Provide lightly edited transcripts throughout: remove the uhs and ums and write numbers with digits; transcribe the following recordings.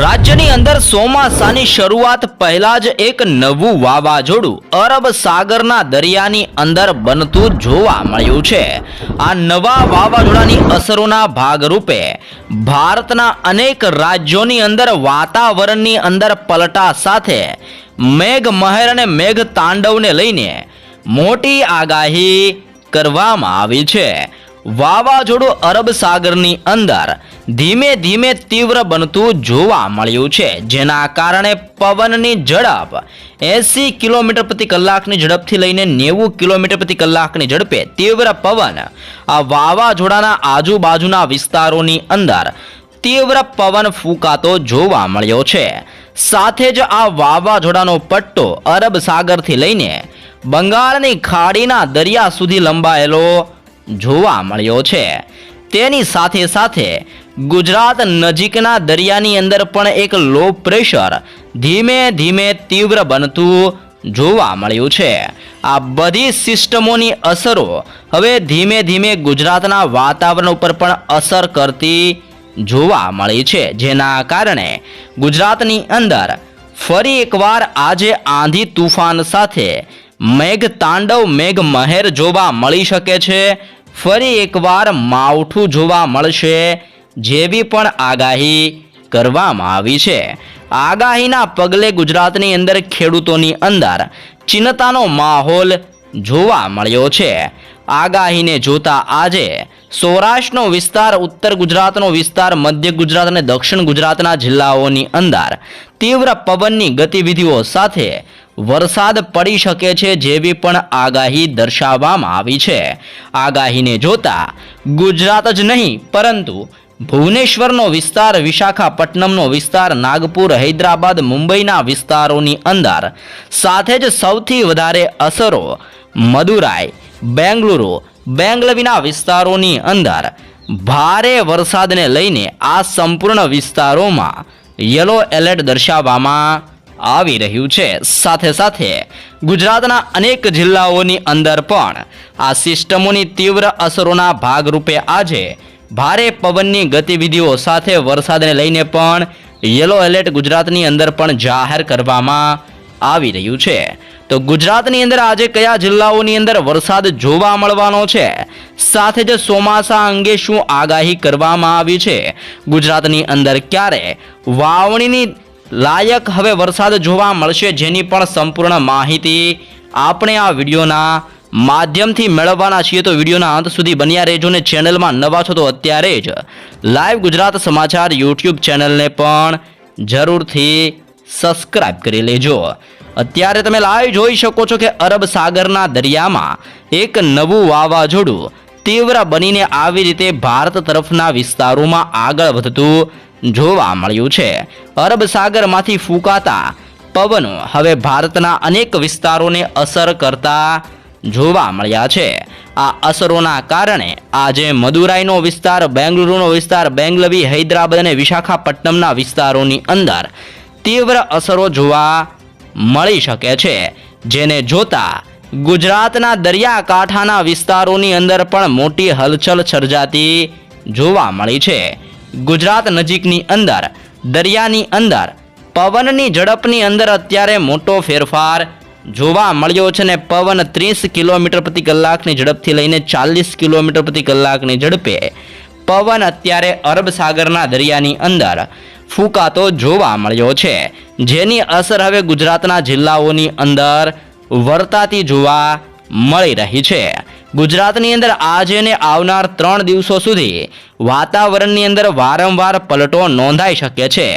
રાજ્યની અંદર ચોમાસાની શરૂઆત પહેલા જ એક નવું વાવાઝોડું અરબ સાગરના દરિયાની અંદર બનતું જોવા મળ્યું છે। આ નવા વાવાઝોડાની અસરોના ભાગરૂપે ભારતના અનેક રાજ્યોની અંદર વાતાવરણની અંદર પલટા સાથે મેઘ મહેર અને મેઘ તાંડવને લઈને મોટી આગાહી કરવામાં આવી છે। વાવાઝોડું અરબ સાગરની અંદર ધીમે ધીમે તીવ્ર બનતું જોવા મળ્યું છે, જેના કારણે પવનની ઝડપ 80 કિલોમીટર પ્રતિ કલાકની ઝડપથી લઈને 90 કિલોમીટર પ્રતિ કલાકની ઝડપે તીવ્ર પવન આ વાવાઝોડાના આજુબાજુના વિસ્તારોની અંદર તીવ્ર પવન ફૂંકાતો જોવા મળ્યો છે। સાથે જ આ વાવાઝોડાનો પટ્ટો અરબ સાગરથી લઈને બંગાળની ખાડીના દરિયા સુધી લંબાયેલો જોવા મળ્યો છે। તેની સાથે સાથે ગુજરાત નજીકના દરિયાની અંદર પણ એક લો પ્રેશર ધીમે ધીમે તીવ્ર બનતું જોવા મળ્યું છે। આ બધી સિસ્ટમોની અસરો હવે ધીમે ધીમે ગુજરાતના વાતાવરણ ઉપર પણ અસર કરતી જોવા મળી છે, જેના કારણે ગુજરાતની અંદર ફરી એકવાર આજે આંધી તુફાન સાથે મેઘ તાંડવ મેઘ મહેર જોવા મળી શકે છે। ફરી એકવાર માવઠું જોવા મળશે જેવી પણ આગાહી કરવામાં આવી છે। આગાહીના પગલે ગુજરાતની અંદર ખેડૂતોની અંદર ચિંતાનો માહોલ જોવા મળ્યો છે। આગાહીને જોતા આજે સૌરાષ્ટ્રનો વિસ્તાર, ઉત્તર ગુજરાતનો વિસ્તાર, મધ્ય ગુજરાત અને દક્ષિણ ગુજરાતના જિલ્લાઓની અંદર તીવ્ર પવનની ગતિવિધિઓ સાથે વરસાદ પડી શકે છે જેવી પણ આગાહી દર્શાવવામાં આવી છે। આગાહીને જોતા ગુજરાત જ નહીં પરંતુ ભુવનેશ્વરનો વિસ્તાર, વિશાખાપટ્ટનમનો વિસ્તાર, નાગપુર, હૈદરાબાદ, મુંબઈના વિસ્તારોની અંદર સાથે જ સૌથી વધારે અસરો મદુરાઈ, બેંગલુરુ, બેંગલવીના વિસ્તારોની અંદર ભારે વરસાદને લઈને આ સંપૂર્ણ વિસ્તારોમાં યલો એલર્ટ દર્શાવવામાં આવી રહ્યું છે। સાથે સાથે ગુજરાતના અનેક જિલ્લાઓની અંદર પણ આ સિસ્ટમોની તીવ્ર અસરોના ભાગરૂપે આજે ભારે પવનની ગતિવિધિઓ સાથે વરસાદને લઈને પણ યલો એલર્ટ ગુજરાતની અંદર પણ જાહેર કરવામાં આવી રહ્યું છે। તો ગુજરાતની અંદર આજે કયા જિલ્લાઓની અંદર વરસાદ જોવા મળવાનો છે, સાથે જ ચોમાસા અંગે શું આગાહી કરવામાં આવી છે, ગુજરાતની અંદર ક્યારે વાવણીની લાયક હવે વરસાદ જોવા મળશે, જેની પણ સંપૂર્ણ માહિતી આપણે આ વિડીયોના માધ્યમથી મેળવવાના છીએ। તો વિડીયોના અંત સુધી બન્યા રહેજો ને ચેનલમાં નવા છો તો અત્યારે જ લાઈવ ગુજરાત સમાચાર યુટ્યુબ ચેનલને પણ જરૂરથી સબસ્ક્રાઇબ કરી લેજો। અત્યારે તમે લાઈવ જોઈ શકો છો કે અરબ સાગરના દરિયામાં એક નવું વાવાઝોડું તીવ્ર બનીને આવી રીતે ભારત તરફના વિસ્તારોમાં આગળ વધતું જોવા મળ્યું છે। અરબ સાગરમાંથી ફૂંકાતા પવનો હવે ભારતના અનેક વિસ્તારોને અસર કરતા જોવા મળ્યા છે। આ અસરોના કારણે આજે મદુરાઈનો વિસ્તાર, બેંગલુરુનો વિસ્તાર, બેંગલવી, હૈદરાબાદ અને વિશાખાપટ્ટનમના વિસ્તારોની અંદર તીવ્ર અસરો જોવા મળી શકે છે, જેને જોતા ગુજરાતના દરિયાકાંઠાના વિસ્તારોની અંદર પણ મોટી હલચલ સર્જાતી જોવા મળી છે। ગુજરાત નજીકની અંદર દરિયાની અંદર પવનની ઝડપની અંદર અત્યારે મોટો ફેરફાર જોવા મળ્યો છે ને પવન 30 કિલોમીટર પ્રતિ કલાકની ઝડપથી લઈને 40 કિલોમીટર પ્રતિ કલાકની ઝડપે પવન અત્યારે અરબ સાગરના દરિયાની અંદર ફૂંકાતો જોવા મળ્યો છે, જેની અસર હવે ગુજરાતના જિલ્લાઓની અંદર વર્તાતી જોવા મળી રહી છે। ગુજરાતની અંદર આજે ને આવનાર 3 દિવસો સુધી વાતાવરણની અંદર વારંવાર પલટો નોંધાઈ શકે છે।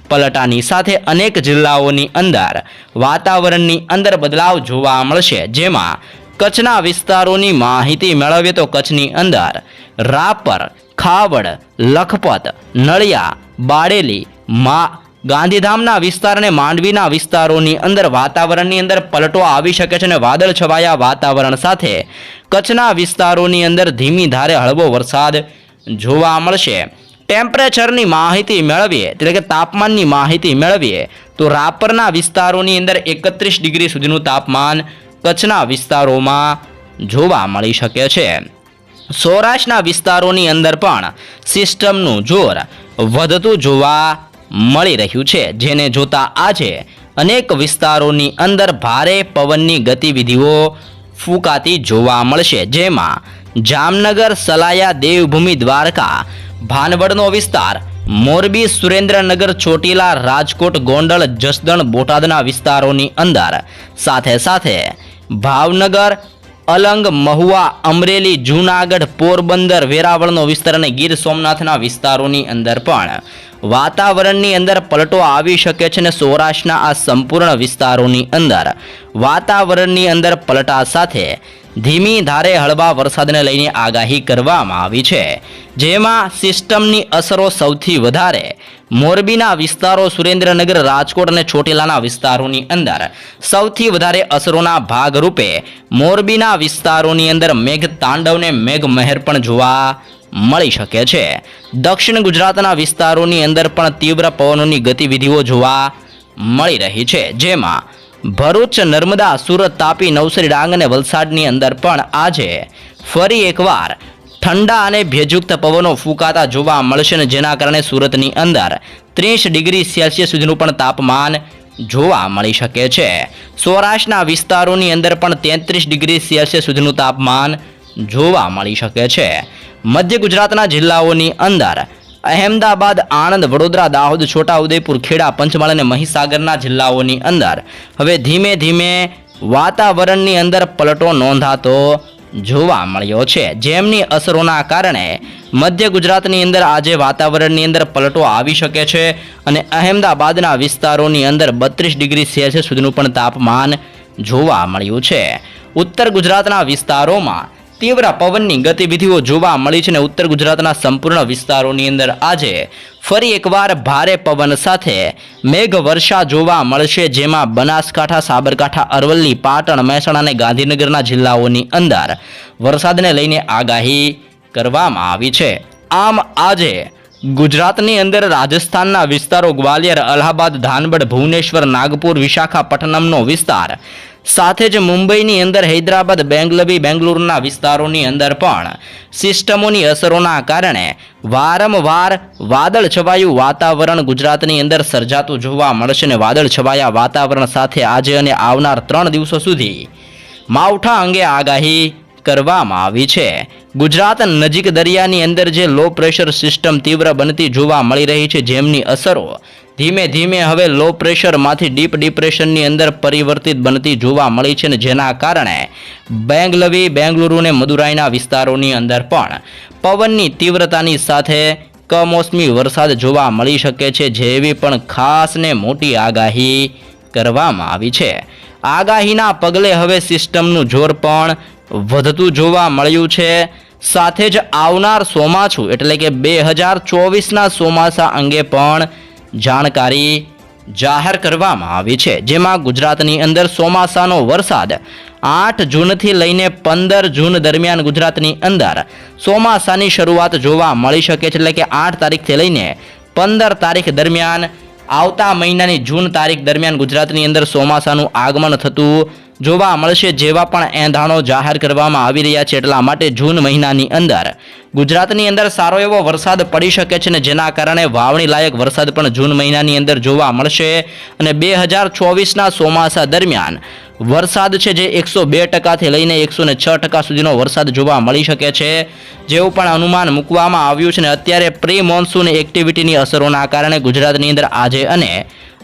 પલટાની સાથે અનેક જિલ્લાઓની અંદર વાતાવરણની અંદર બદલાવ જોવા મળશે, જેમાં કચ્છના વિસ્તારોની માહિતી મેળવીએ તો કચ્છની અંદર રાપર, ખાવડ, લખપત, નળિયા, બાળેલી, ગાંધીધામના વિસ્તાર અને માંડવીના વિસ્તારોની અંદર વાતાવરણની અંદર પલટો આવી શકે છે અને વાદળ છવાયા વાતાવરણ સાથે કચ્છના વિસ્તારોની અંદર ધીમી ધારે હળવો વરસાદ જોવા મળશે। ટેમ્પરેચરની માહિતી મેળવીએ એટલે કે તાપમાનની માહિતી મેળવીએ તો રાપરના વિસ્તારોની અંદર 31 ડિગ્રી સુધીનું તાપમાન કચ્છના વિસ્તારોમાં જોવા મળી શકે છે। સૌરાષ્ટ્રના વિસ્તારોની અંદર પણ સિસ્ટમનું જોર વધતું જોવા મળી રહ્યું છે, જેને જોતા આજે અનેક વિસ્તારોની અંદર ભારે પવનની ગતિવિધિઓ ફૂંકાતી જોવા મળશે, જેમાં જામનગર, સલાયા, દેવભૂમિ, દ્વારકા, ભાનવડનો વિસ્તાર, મોરબી, સુરેન્દ્રનગર, ચોટીલા, રાજકોટ, ગોંડલ, જસદણ, બોટાદના વિસ્તારોની અંદર સાથે સાથે ભાવનગર, અલંગ, મહુવા, અમરેલી, જૂનાગઢ, પોરબંદર, વેરાવળનો વિસ્તાર અને ગીર સોમનાથના વિસ્તારોની અંદર પણ વાતાવરણની અંદર પલટો આવી શકે છે અને સૌરાષ્ટ્રના આ સંપૂર્ણ વિસ્તારોની અંદર વાતાવરણની અંદર પલટા સાથે ધીમી ધારે હળવા વરસાદને લઈને આગાહી કરવામાં આવી છે, જેમાં સિસ્ટમની અસરો સૌથી વધારે મોરબીના વિસ્તારો, સુરેન્દ્રનગર, રાજકોટ અને ચોટીલાના વિસ્તારોની અંદર સૌથી વધારે અસરોના ભાગરૂપે મોરબીના વિસ્તારોની અંદર મેઘ તાંડવને મેઘ મહેર પણ જોવા મળી શકે છે. દક્ષિણ ગુજરાતના વિસ્તારોની અંદર પણ તીવ્ર પવનોની ગતિવિધિઓ જોવા મળી રહી છે, જેમાં ભરૂચ, નર્મદા, સુરત, તાપી, નવસારી, ડાંગ અને વલસાડની અંદર પણ આજે ફરી એકવાર ઠંડા અને ભેજયુક્ત પવનો ફૂંકાતા જોવા મળશે અને જેના કારણે સુરતની અંદર 30 ડિગ્રી સેલ્સિયસ સુધીનું પણ તાપમાન જોવા મળી શકે છે. સૌરાષ્ટ્રના વિસ્તારોની અંદર પણ 33 ડિગ્રી સેલ્સિયસ સુધીનું તાપમાન જોવા મળી શકે છે. મધ્ય ગુજરાતના જિલ્લાઓની અંદર અહેમદાબાદ, આણંદ, વડોદરા, દાહોદ, છોટાઉદેપુર, ખેડા, પંચમહાલ અને મહીસાગરના જિલ્લાઓની અંદર હવે ધીમે ધીમે વાતાવરણની અંદર પલટો નોંધાતો જોવા મળ્યો છે, જેમની અસરોના કારણે મધ્ય ગુજરાતની અંદર આજે વાતાવરણની અંદર પલટો આવી શકે છે અને અહેમદાબાદના વિસ્તારોની અંદર 32 ડિગ્રી સેલ્સિયસ સુધીનું પણ તાપમાન જોવા મળ્યું છે. ઉત્તર ગુજરાતના વિસ્તારોમાં તીવ્ર પવનની ગતિવિધિઓ જોવા મળી છે અને ઉત્તર ગુજરાતના સંપૂર્ણ વિસ્તારોની અંદર આજે ફરી એકવાર ભારે પવન સાથે મેઘ વર્ષા જોવા મળશે, જેમાં બનાસકાંઠા, સાબરકાંઠા, અરવલ્લી, પાટણ, મહેસાણા અને ગાંધીનગરના જિલ્લાઓની અંદર વરસાદને લઈને આગાહી કરવામાં આવી છે. આમ આજે ગુજરાતની અંદર રાજસ્થાનના વિસ્તારો ગ્વાલિયર, અલ્હાબાદ, ધાનબડ, ભુવનેશ્વર, નાગપુર, વિશાખાપટ્ટનમનો વિસ્તાર સાથે જ મુંબઈની અંદર હૈદરાબાદ, બેંગલવી, બેંગલુરુના વિસ્તારોની અંદર પણ સિસ્ટમોની અસરોના કારણે વારંવાર વાદળ છવાયું વાતાવરણ ગુજરાતની અંદર સર્જાતું જોવા મળશે અને વાદળ છવાયા વાતાવરણ સાથે આજે અને આવનાર 3 દિવસો સુધી માવઠા અંગે આગાહી કરવામાં આવી છે. ગુજરાત નજીક દરિયાની અંદર જે લો પ્રેશર સિસ્ટમ તીવ્ર બનતી જોવા મળી રહી છે, જેમની અસરો ધીમે ધીમે હવે લો પ્રેશરમાંથી ડીપ ડિપ્રેશનની અંદર પરિવર્તિત બનતી જોવા મળી છે અને જેના કારણે બેંગલવી, બેંગલુરુ અને મદુરાઈના વિસ્તારોની અંદર પણ પવનની તીવ્રતાની સાથે કમોસમી વરસાદ જોવા મળી શકે છે, જેવી પણ ખાસ ને મોટી આગાહી કરવામાં આવી છે. આગાહીના પગલે હવે સિસ્ટમનું જોર પણ વધતું જોવા મળ્યું છે. સાથે જ આવનાર ચોમાસું એટલે કે 2024ના ચોમાસા અંગે પણ જાણકારી જાહેર કરવામાં આવી છે, જેમાં ગુજરાતની અંદર ચોમાસાનો વરસાદ 8 જૂનથી લઈને 15 જૂન દરમિયાન ગુજરાતની અંદર ચોમાસાની શરૂઆત જોવા મળી શકે છે, એટલે કે 8 તારીખથી લઈને 15 તારીખ દરમિયાન આવતા મહિનાની જૂન તારીખ દરમિયાન ગુજરાતની અંદર ચોમાસાનું આગમન થતું જોવા મળશે, જેવા પણ એંધાણો જાહેર કરવામાં આવી રહ્યા છે. એટલા માટે જૂન મહિનાની અંદર ગુજરાતની અંદર સારો એવો વરસાદ પડી શકે છે અને જેના કારણે વાવણી લાયક વરસાદ પણ જૂન મહિનાની અંદર જોવા મળશે અને 2024ના ચોમાસા દરમિયાન વરસાદ છે જે 102% લઈને 106% સુધીનો વરસાદ જોવા મળી શકે છે, જેવું પણ અનુમાન મૂકવામાં આવ્યું છે. અને અત્યારે પ્રી મોન્સૂન એક્ટિવિટીની અસરોના કારણે ગુજરાતની અંદર આજે અને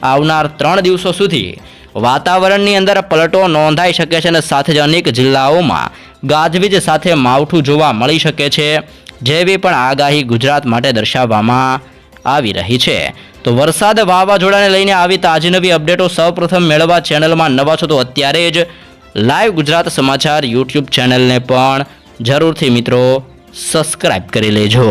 આવનાર 3 દિવસો સુધી વાતાવરણની અંદર પલટો નોંધાઈ શકે છે અને સાથે જ અનેક જિલ્લાઓમાં ગાજવીજ સાથે માવઠું જોવા મળી શકે છે, જેવી પણ આગાહી ગુજરાત માટે દર્શાવવામાં આવી રહી છે. તો વરસાદ, વાવાઝોડાને લઈને આવી તાજી નવી અપડેટો સૌપ્રથમ મેળવવા ચેનલમાં નવા છો તો અત્યારે જ લાઈવ ગુજરાત સમાચાર યુટ્યુબ ચેનલને પણ જરૂરથી મિત્રો સબસ્ક્રાઈબ કરી લેજો.